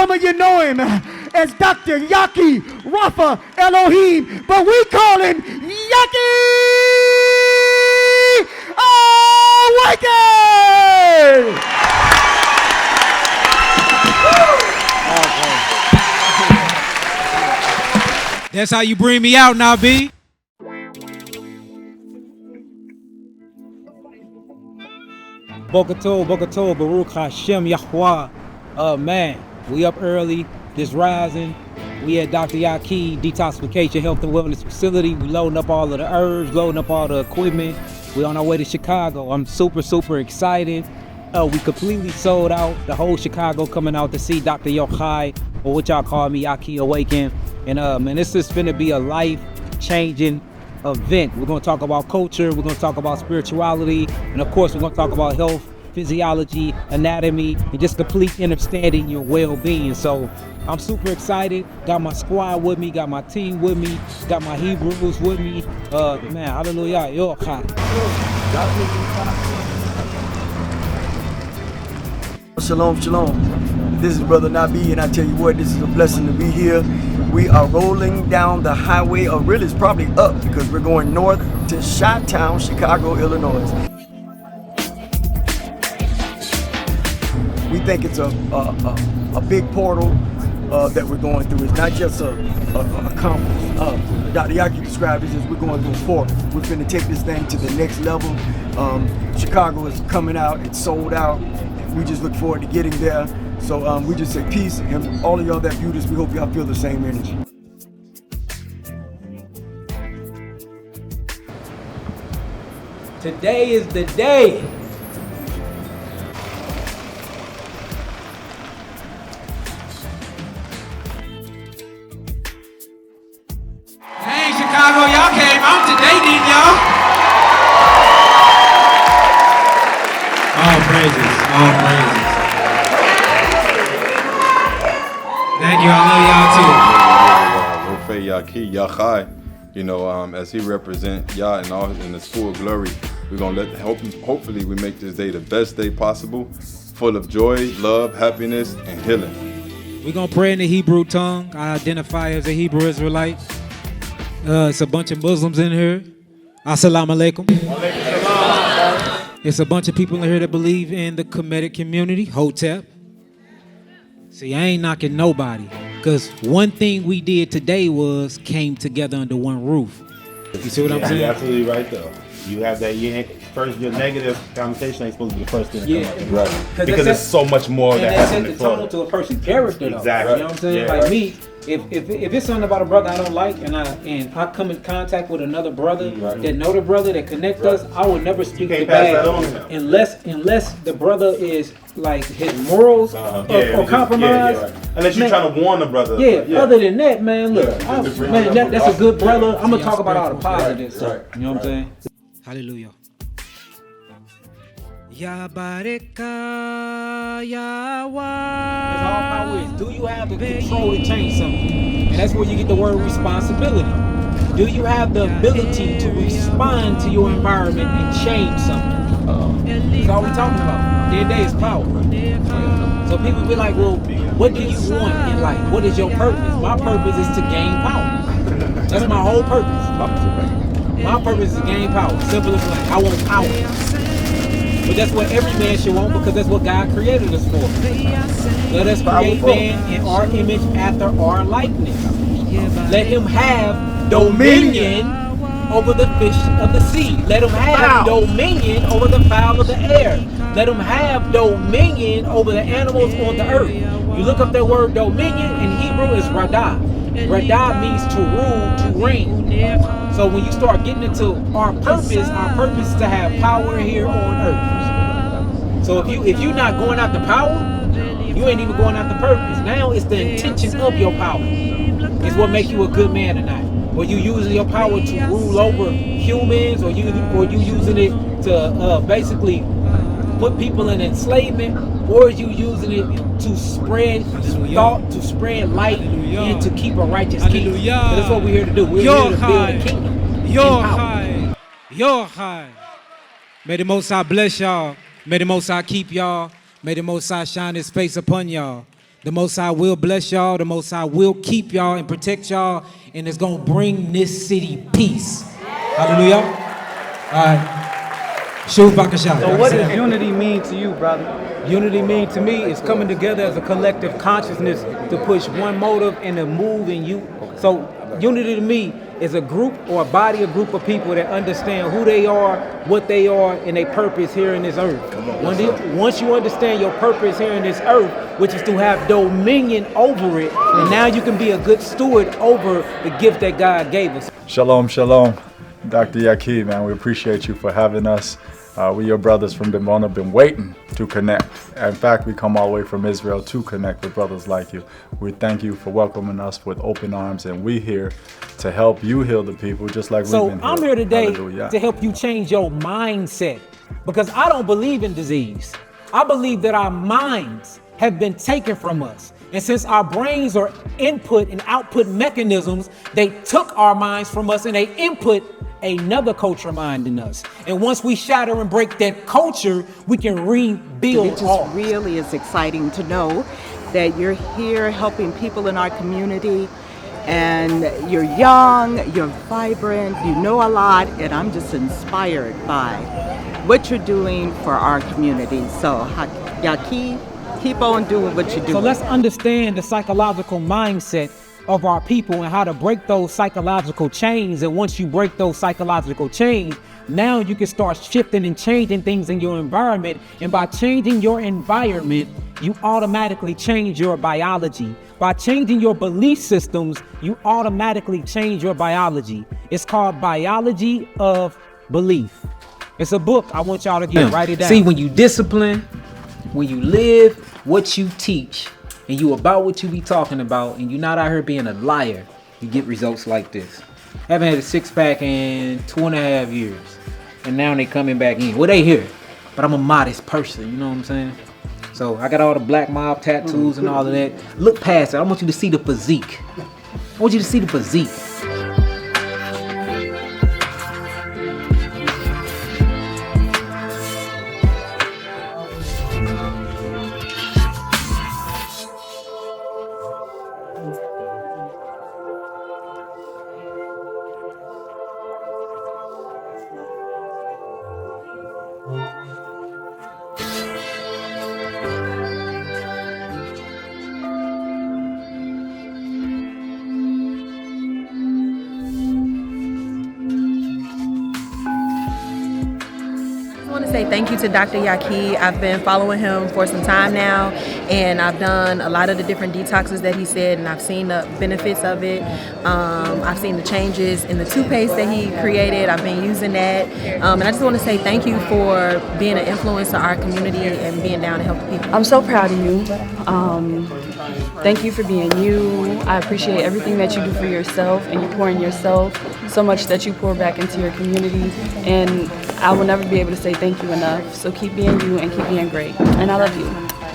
Some of you know him as Dr. Yahki, Rafa, Elohim, but we call him Yahki Awaken! That's how you bring me out now, B. Bokato, Baruch Hashem Yahweh. Man, we up early, this rising. We at Dr. Yahki Detoxification Health and Wellness Facility. We loading up all of the herbs, loading up all the equipment. We on our way to Chicago. I'm super excited. We completely sold out. The whole Chicago coming out to see Dr. Yahki, or what y'all call me, Yahki Awaken. And man, this is finna be a life-changing event. We're gonna talk about culture, we're gonna talk about spirituality, and of course we're gonna talk about health, physiology, anatomy, and just complete understanding your well-being. So I'm super excited. Got my squad with me, got my team with me, got my Hebrews with me. Man, hallelujah. Shalom. This is Brother Nabi, and I tell you what, this is a blessing to be here. We are rolling down the highway, or really it's probably up, because we're going north to Chi-Town, Chicago, Illinois. We think it's a big portal that we're going through. It's not just a conference. Dr. Yahki described it as we're going through a portal. We're going to take this thing to the next level. Chicago is coming out. It's sold out. We just look forward to getting there. So we just say peace, and all of y'all that view this, we hope y'all feel the same energy. Today is the day. Hey, Chicago, y'all came out today, didn't y'all? All praises. Thank you, I love y'all too. Yahki, Yahai, you know, as he represents Yah in his full glory, we're gonna hopefully we make this day the best day possible, full of joy, love, happiness, and healing. We're gonna pray in the Hebrew tongue. I identify as a Hebrew Israelite. It's a bunch of Muslims in here. Assalamu alaikum. It's a bunch of people in here that believe in the Kemetic community, Hotep. See, I ain't knocking nobody, because one thing we did today was came together under one roof. You see what I'm saying? You're absolutely right, though. You have that, first, your negative connotation ain't supposed to be the first thing to come up. Right. Because there's so much more that has to tone to a person's character, though. Exactly. You know what I'm saying? Like me, if it's something about a brother I don't like, and I come in contact with another brother that know the brother that connect us, I will never speak the bad unless the brother is like his morals or compromise. Unless you're trying to warn the brother. Other than that, man, look, that's a good brother. I'm gonna talk about all the positive stuff. You know what I'm saying? Hallelujah. Yabareka Yawa. That's all power is. Do you have the control to change something? And that's where you get the word responsibility. Do you have the ability to respond to your environment and change something? That's all we're talking about. The day is power. So people be like, well, what do you want in life? What is your purpose? My purpose is to gain power. That's my whole purpose. My purpose is to gain power. Simple as like, I want power. But that's what every man should want, because that's what God created us for. Let us create man in our image after our likeness. Let him have dominion over the fish of the sea. Let him have dominion over the fowl of the air. Let him have dominion over the animals on the earth. You look up that word dominion in Hebrew, is radah. Radah means to rule, to reign. So when you start getting into our purpose is to have power here on earth. So if you're not going after power, you ain't even going after purpose. Now it's the intention of your power. It's what makes you a good man or not. Or you using your power to rule over humans, or you using it to basically put people in enslavement, or is you using it to spread thought, to spread light, and to keep a righteous kingdom? So that's what we're here to do. We're here to build a kingdom. You're high. May the Most High bless y'all. May the Most High keep y'all. May the Most High shine his face upon y'all. The Most High will bless y'all. The Most High will keep y'all and protect y'all. And it's going to bring this city peace. Hallelujah. All right. So what does unity mean to you, brother? Unity means to me is coming together as a collective consciousness to push one motive and to move in you. So unity to me is a group or a body, a group of people that understand who they are, what they are, and their purpose here in this earth. Once you understand your purpose here in this earth, which is to have dominion over it, and now you can be a good steward over the gift that God gave us. Shalom, shalom. Dr. Yahki, man, we appreciate you for having us. We, your brothers from Dimona, been waiting to connect. In fact, we come all the way from Israel to connect with brothers like you. We thank you for welcoming us with open arms, and we here to help you heal the people, just like we've been healed. So I'm here today Hallelujah. to help you change your mindset, because I don't believe in disease. I believe that our minds have been taken from us. And since our brains are input and output mechanisms, they took our minds from us and they input another culture mind in us. And once we shatter and break that culture, we can rebuild. It just really is exciting to know that you're here helping people in our community, and you're young, you're vibrant, you know a lot, and I'm just inspired by what you're doing for our community. So, Yahki, keep on doing what you're doing. So let's understand the psychological mindset of our people and how to break those psychological chains. And once you break those psychological chains, now you can start shifting and changing things in your environment. And by changing your environment, you automatically change your biology. By changing your belief systems, you automatically change your biology. It's called Biology of Belief. It's a book. I want y'all to write it down. See, when you discipline, when you live what you teach, and you about what you be talking about, and you're not out here being a liar, you get results like this. I haven't had a six-pack in 2.5 years, and now they coming back in. Well, they here, but I'm a modest person, you know what I'm saying? So I got all the black mob tattoos and all of that. Look past it. I want you to see the physique. I want you to see the physique. Thank you to Dr. Yahki. I've been following him for some time now, and I've done a lot of the different detoxes that he said, and I've seen the benefits of it. I've seen the changes in the toothpaste that he created. I've been using that, and I just want to say thank you for being an influence to our community and being down to help the people. I'm so proud of you. Thank you for being you. I appreciate everything that you do for yourself, and you pour in yourself so much that you pour back into your community, and I will never be able to say thank you enough. So keep being you and keep being great. And I love you.